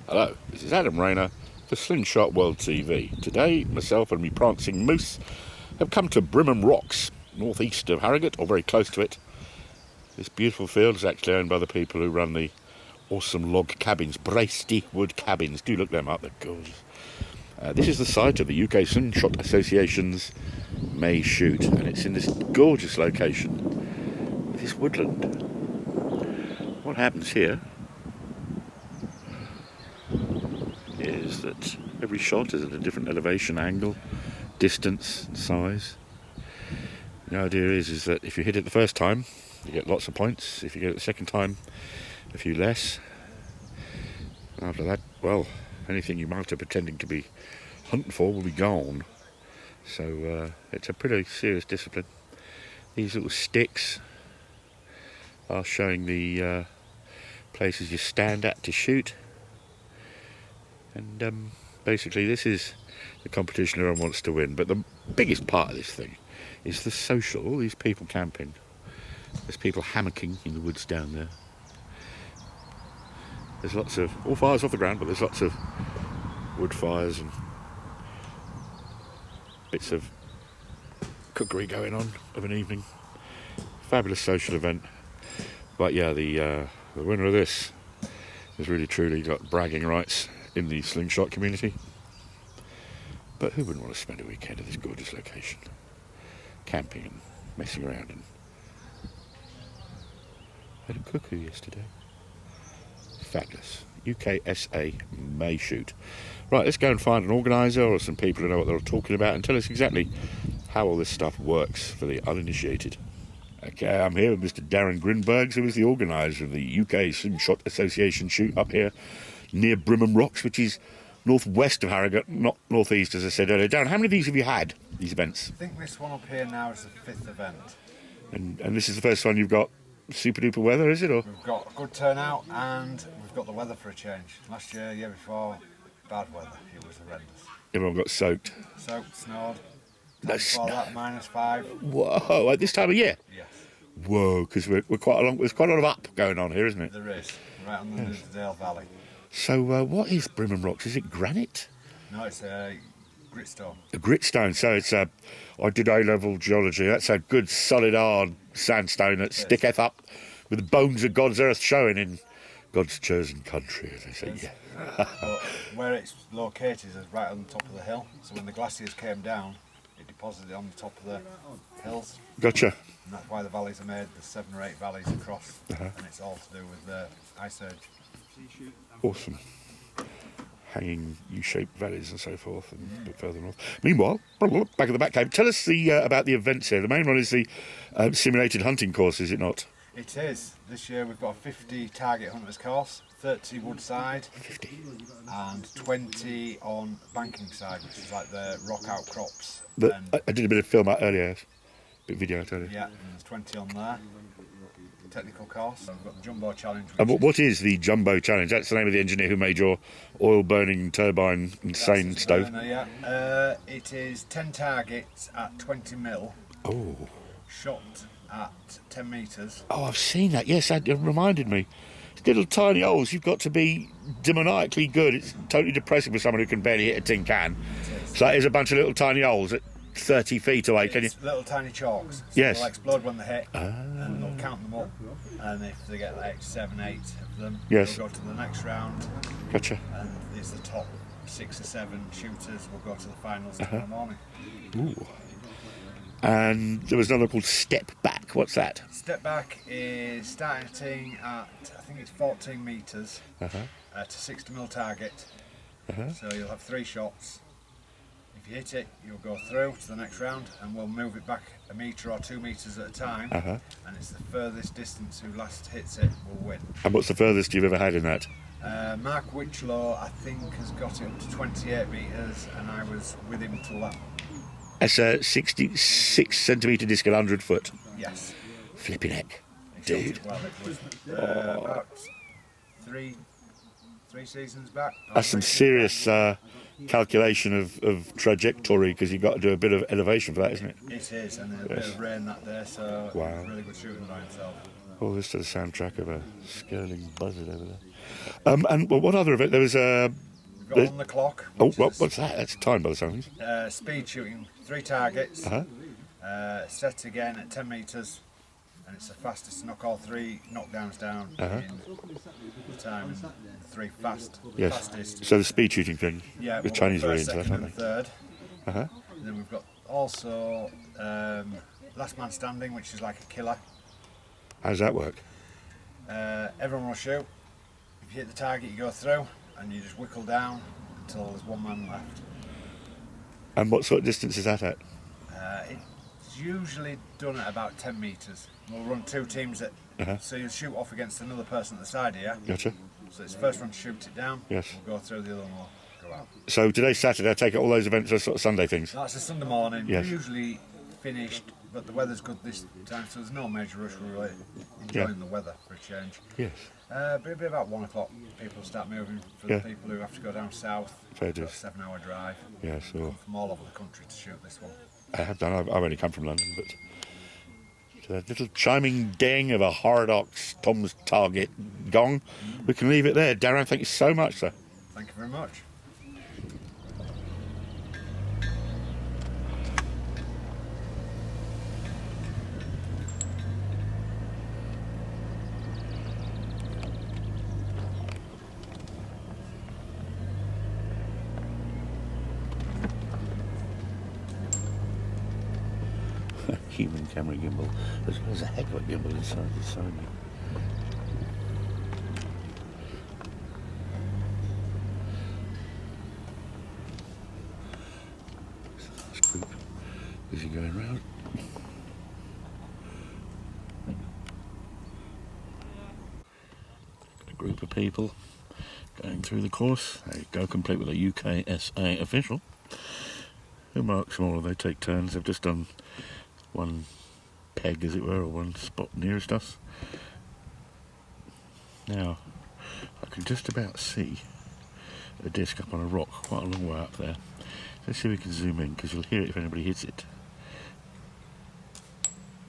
Hello, this is Adam Rayner for Slingshot World TV. Today, myself and me prancing moose have come to Brimham Rocks, northeast of Harrogate, or very close to it. This beautiful field is actually owned by the people who run the awesome log cabins, Bracey wood cabins. Do look them up, they're gorgeous. This is the site of the UK Slingshot Association's May shoot, and it's in this gorgeous location, this woodland. What happens here is that every shot is at a different elevation, angle, distance, and size. The idea is that if you hit it the first time, you get lots of points. If you get it the second time, a few less. After that, well, anything you might have pretending to be hunting for will be gone. So it's a pretty serious discipline. These little sticks are showing the places you stand at to shoot. And basically this is the competition everyone wants to win. But the biggest part of this thing is the social, all these people camping. There's people hammocking in the woods down there. There's lots of, all fires off the ground, but there's lots of wood fires and bits of cookery going on of an evening. Fabulous social event. But yeah, the winner of this has really truly got bragging rights in the slingshot community. But who wouldn't want to spend a weekend at this gorgeous location? Camping and messing around. And had a cuckoo yesterday. Fabulous. UKSA May shoot. Right, let's go and find an organiser or some people who know what they're talking about and tell us exactly how all this stuff works for the uninitiated. Okay, I'm here with Mr. Darren Grinbergs, who is the organiser of the UK Slingshot Association shoot up here near Brimham Rocks, which is northwest of Harrogate, not northeast, as I said earlier. Darren, how many of these have you had, these events? I think this one up here now is the 5th event. And this is the first one you've got super duper weather, is it? Or We've got a good turnout and we've got the weather for a change. Last year, year before, bad weather. It was horrendous. everyone got soaked? Soaked, snowed. No Before that, -5. Whoa, at this time of year? Yes. Whoa, because we're quite along. There's quite a lot of up going on here, isn't it? There is, right on the Dale Valley. So what is Brimham Rocks? Is it granite? No, it's a gritstone. A gritstone. So it's a. I did A-level geology. That's a good, solid, hard sandstone that sticketh up with the bones of God's earth showing in God's chosen country, as they say. Yes. Yeah. But where it's located is right on the top of the hill. So when the glaciers came down, it deposited on the top of the hills. Gotcha. And that's why the valleys are made. There's 7 or 8 valleys across, and it's all to do with the ice age. Awesome. Hanging U-shaped valleys and so forth, and a bit further north. Meanwhile, back at the back cave, tell us about the events here. The main one is the simulated hunting course, is it not? It is. This year we've got a 50 target hunters course, 30 wood side, 50. and 20 on banking side, which is like the rock outcrops. I did a bit of film out earlier, bit of video out earlier. Yeah, and there's 20 on there. Technical course. We've got the Jumbo Challenge. And what is the Jumbo Challenge? That's the name of the engineer who made your oil-burning turbine insane stove. Burner, yeah. It is 10 targets at 20 mil. Oh. Shot at 10 metres. Oh, I've seen that. Yes, it reminded me. It's little tiny holes. You've got to be demoniacally good. It's totally depressing for someone who can barely hit a tin can. So that is a bunch of little tiny holes at 30 feet away. Can you? It's little tiny chalks. So Yes. they'll explode when they hit, and they'll count them up. And if they get like 7, 8 of them, Yes. they'll go to the next round. Gotcha. And it's the top 6 or 7 shooters will go to the finals tomorrow morning. Ooh. And there was another called Step Back. What's that? Step back is starting at, I think it's 14 metres to 60 mil target. So you'll have 3 shots. If you hit it, you'll go through to the next round, and we'll move it back 1 metre or 2 metres at a time. And it's the furthest distance who last hits it will win. And what's the furthest you've ever had in that? Mark Witchlow, I think, has got it up to 28 metres, and I was with him till that. That's a 66 centimetre disc at 100 foot. Yes. Flipping heck. He shot Dude. it well. It was about 3 seasons back. That's some serious calculation of trajectory, because you've got to do a bit of elevation for that, isn't it? It is, and a bit of rain that day, so Wow. it was really good shooting by himself. All this to the soundtrack of a skirling buzzard over there. And well, what other event? There was We've got on the clock. Oh, what's that? That's time by the sound of things. Speed shooting, 3 targets. Set again at 10 metres, and it's the fastest to knock all 3 knockdowns down in the time. 3 fastest. So the speed shooting thing. Yeah, the Chinese are into that, second, aren't and they? third. And then we've got also last man standing, which is like a killer. How does that work? Everyone will shoot. If you hit the target, you go through, and you just whickle down until there's 1 man left. And what sort of distance is that at? It's usually done at about 10 metres. We'll run 2 teams so you shoot off against another person at the side here. Gotcha. So it's the first one to shoot it down. Yes. We'll go through, the other one will go out. So today's Saturday. I take it all those events are sort of Sunday things. That's a Sunday morning. Yes. We're usually finished, but the weather's good this time, so there's no major rush. We're really enjoying the weather for a change. Yes. But it'll be about 1 o'clock. People start moving for the people who have to go down south. Fair dues. It's a 7-hour drive. Yeah, sure. Come from all over the country to shoot this one. I have done. I've only come from London, but that little chiming ding of a Harrogate Tom's target gong. We can leave it there. Darren, thank you so much, sir. Thank you very much. Human camera gimbal. There's a heck of a gimbal inside this Sony. This group is he going round? A group of people going through the course. They go complete with a UKSA official who marks them all. They take turns. They've just done 1 peg, as it were, or 1 spot nearest us. Now, I can just about see a disc up on a rock, quite a long way up there. Let's see if we can zoom in, because you'll hear it if anybody hits it.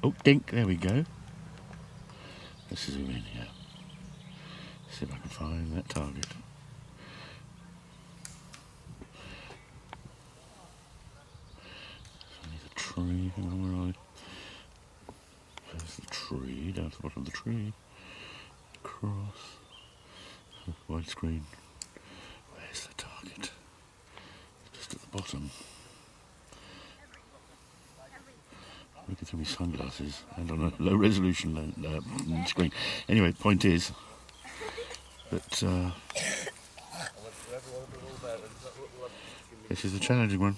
Oh, dink, there we go. Let's zoom in here. See if I can find that target. Tree, hang on, where are I? There's the tree, down to the bottom of the tree. Across. Widescreen. Where's the target? Just at the bottom. Looking through my sunglasses and on a low resolution screen. Anyway, the point is that this is a challenging one.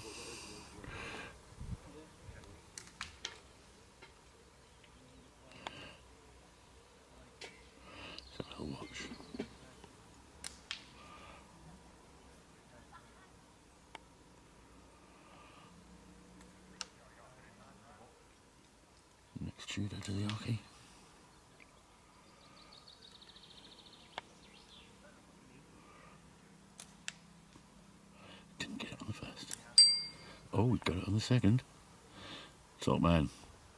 Next judo to the Archie. Didn't get it on the first. Oh, we got it on the second. Top man.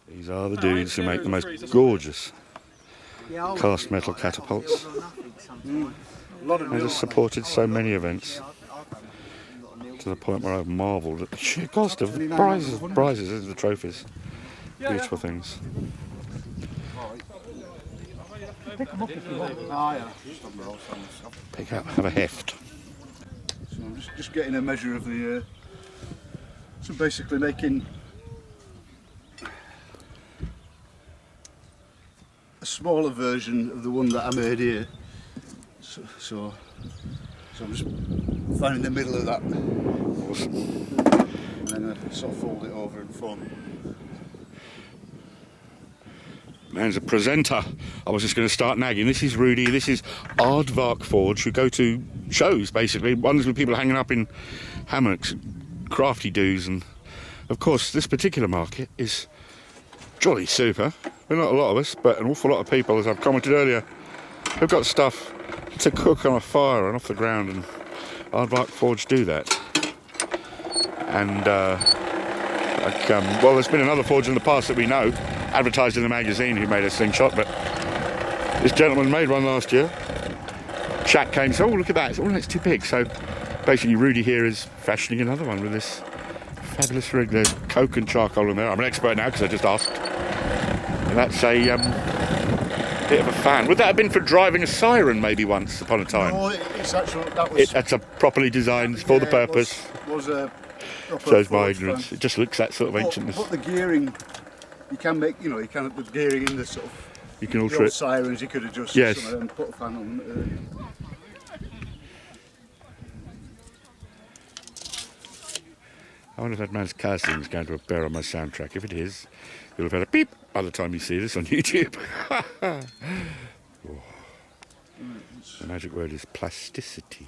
These are the dudes who make the most gorgeous cast metal catapults. They just supported so many events to the point where I've marvelled at the sheer cost of the prizes, the trophies. Beautiful things. Pick them up if you want. Pick up, have a heft. So I'm just getting a measure of the. So basically making a smaller version of the one that I made here. So I'm just finding the middle of that. Awesome. And then I sort of fold it over and form. Man's a presenter. I was just going to start nagging. This is Rudy. This is Aardvark Forge, who go to shows, basically. Ones with people hanging up in hammocks, crafty doos, and of course this particular market is jolly super. Well, not a lot of us, but an awful lot of people, as I've commented earlier, who've got stuff to cook on a fire and off the ground, and Aardvark Forge do that. And well, there's been another forge in the past that we know, advertised in the magazine, who made a slingshot, but this gentleman made one last year. chap came and said, oh, look at that. Oh, that's too big. So basically Rudy here is fashioning another one with this fabulous rig. There's coke and charcoal in there. I'm an expert now because I just asked. And that's a bit of a fan. Would that have been for driving a siren maybe once upon a time? No, it's actually, that's a properly designed for the purpose. Was a Shows my ignorance. It just looks that sort of ancientness. But the gearing, you can make, you can put gearing in the sort of, you can alter the old it. sirens, you could adjust yes. some of them and put a fan on. I wonder if that man's casting is going to appear on my soundtrack. If it is, you'll have had a beep by the time you see this on YouTube. Oh. The magic word is plasticity,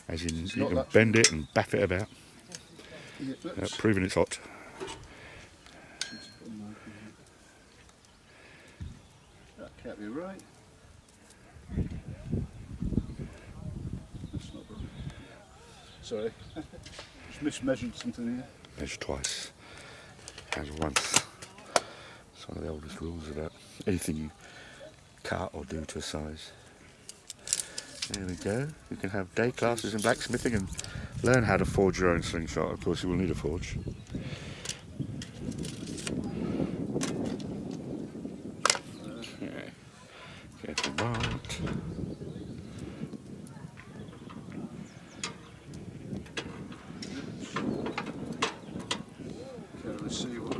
as in you can bend it and baff it about, proving it's hot. That can't be right. That's not good. Sorry. Just mismeasured something here. Measure twice, and once. It's one of the oldest rules about anything you cut or do to a size. There we go. You can have day classes in blacksmithing and learn how to forge your own slingshot. Of course, you will need a forge. Okay. Careful right. Okay, let's see what.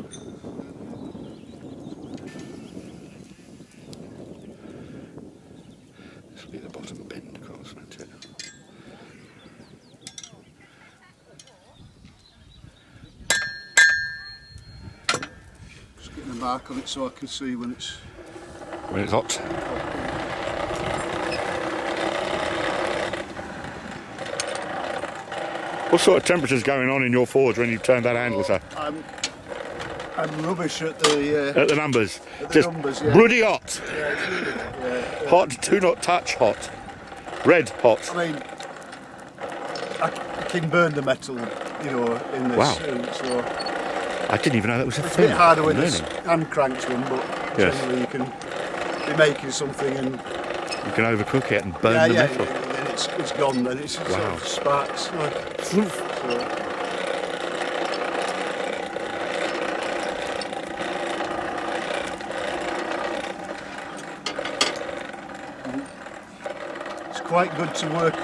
This will be the bottom bend, of course, won't it? Just getting a mark on it so I can see when it's hot. What sort of temperature's going on in your forge when you turn that handle, sir? I'm rubbish at the numbers. at the Just numbers, yeah. bloody hot. Yeah, it's really, yeah. Hot, do not touch hot. Red hot. I mean, I can burn the metal, in this. Wow. So I didn't even know that was a it's a thing. bit harder with I'm this learning. hand cranked one, but Yes. generally you can be making something and You can overcook it and burn the metal. then it's gone. Then it's sort Wow. of sparks. Like, so. It's quite good to work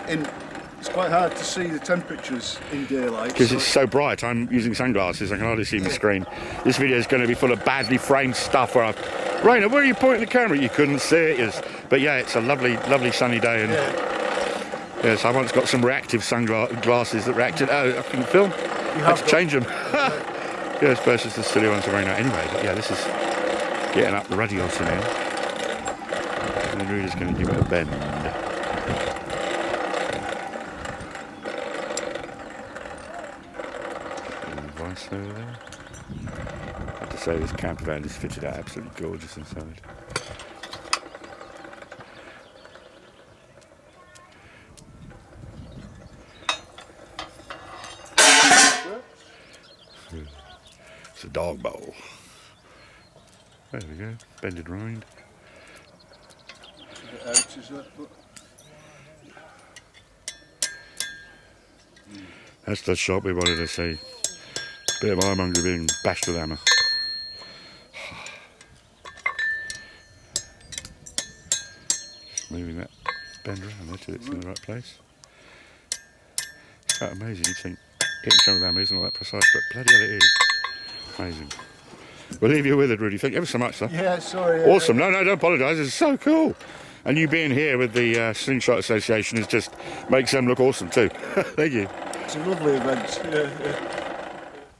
in. It's quite hard to see the temperatures in daylight. Because it's so bright, I'm using sunglasses, I can hardly see my screen. This video is going to be full of badly framed stuff where Rainer, where are you pointing the camera? You couldn't see it. Yes. But yeah, it's a lovely, lovely sunny day. And yes, I once got some reactive sunglasses that reacted. Oh, I couldn't film. I had to change them. Yes, versus the silly ones of Rainer. Anyway, but yeah, this is getting up the radiator now. And then Rudy's going to give it a bend. Vice over there. I have to say this camper van is fitted out absolutely gorgeous inside. It's a dog bowl. There we go, bended rind. A bit out, is that? But... That's the shot we wanted to see. Bit of ironmongery being bashed with hammer. Just moving that bend around there till it's in the right place. It's quite amazing. You'd think hitting something with hammer isn't all that precise, but bloody hell it is. Amazing. We'll leave you with it, Rudy. Thank you ever so much, sir. Yeah, sorry. Awesome. No, don't apologise. It's so cool. And you being here with the Slingshot Association is just makes them look awesome too. Thank you. It's a lovely event. Yeah.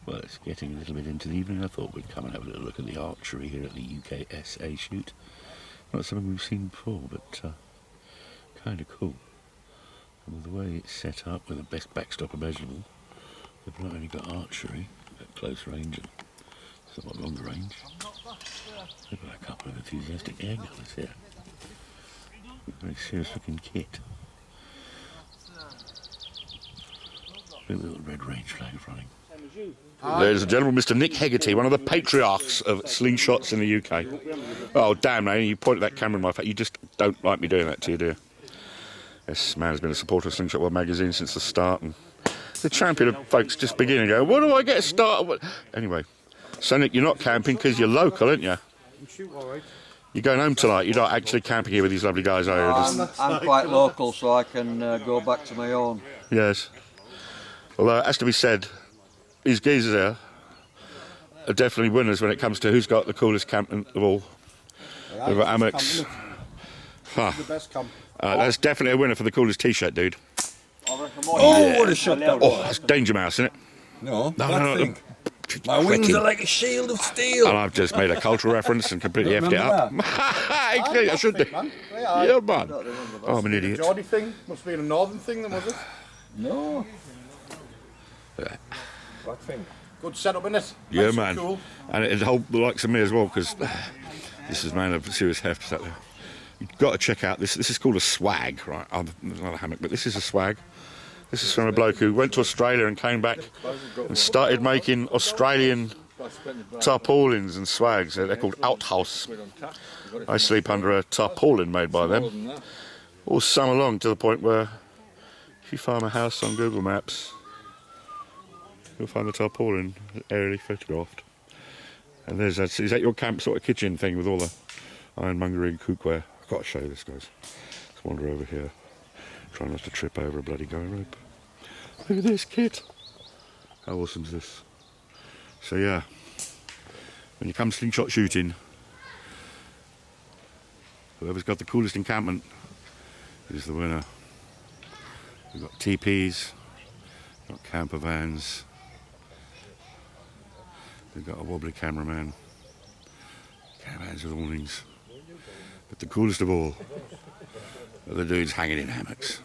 Well, it's getting a little bit into the evening. I thought we'd come and have a little look at the archery here at the UKSA shoot. Not something we've seen before, but kind of cool. And with the way it's set up with the best backstop imaginable, they've not only got archery at close range and somewhat longer range, they've got a couple of enthusiastic air gunners here. Very serious looking kit. Look at the little red range flag running. Ladies and gentlemen, Mr. Nick Hegarty, one of the patriarchs of slingshots in the UK. Oh, damn, man, you pointed that camera in my face. You just don't like me doing that to you, do you? This man has been a supporter of Slingshot World magazine since the start, and the champion of folks just beginning to go, what do I get started with? Anyway, so Nick, you're not camping because you're local, aren't you? You're going home tonight, you're not actually camping here with these lovely guys, are you? I'm quite local, so I can go back to my own. Yes. Although it has to be said, these geezers there are definitely winners when it comes to who's got the coolest camping of all. We've got Amex. The best camp. That's definitely a winner for the coolest t-shirt, dude. Oh, what a shot that was. That's Danger Mouse, isn't it? No, No. my wings are like a shield of steel. And I've just made a cultural reference and completely effed it up. I should do. Yeah, man. Oh, I'm an idiot. Geordie thing must be a northern thing, then, was it? No. What thing? Good setup, innit? Yeah, Nice and man. Cool. And it'd hold the likes of me as well, because this is man of serious heft. So you've got to check out this. This is called a swag, right? There's another hammock, but this is a swag. This is from a bloke who went to Australia and came back and started making Australian tarpaulins and swags. They're called Outhouse. I sleep under a tarpaulin made by them all summer long, to the point where if you find my house on Google Maps, you'll find the tarpaulin aerially photographed. And is that your camp sort of kitchen thing with all the ironmongery and cookware? I've got to show you this, guys. Let's wander over here. Try not to trip over a bloody guy rope. Look at this kit. How awesome is this? So yeah, when you come slingshot shooting, whoever's got the coolest encampment is the winner. We've got TPs, we've got camper vans, we've got a wobbly cameraman, caravans with awnings, but the coolest of all are the dudes hanging in hammocks.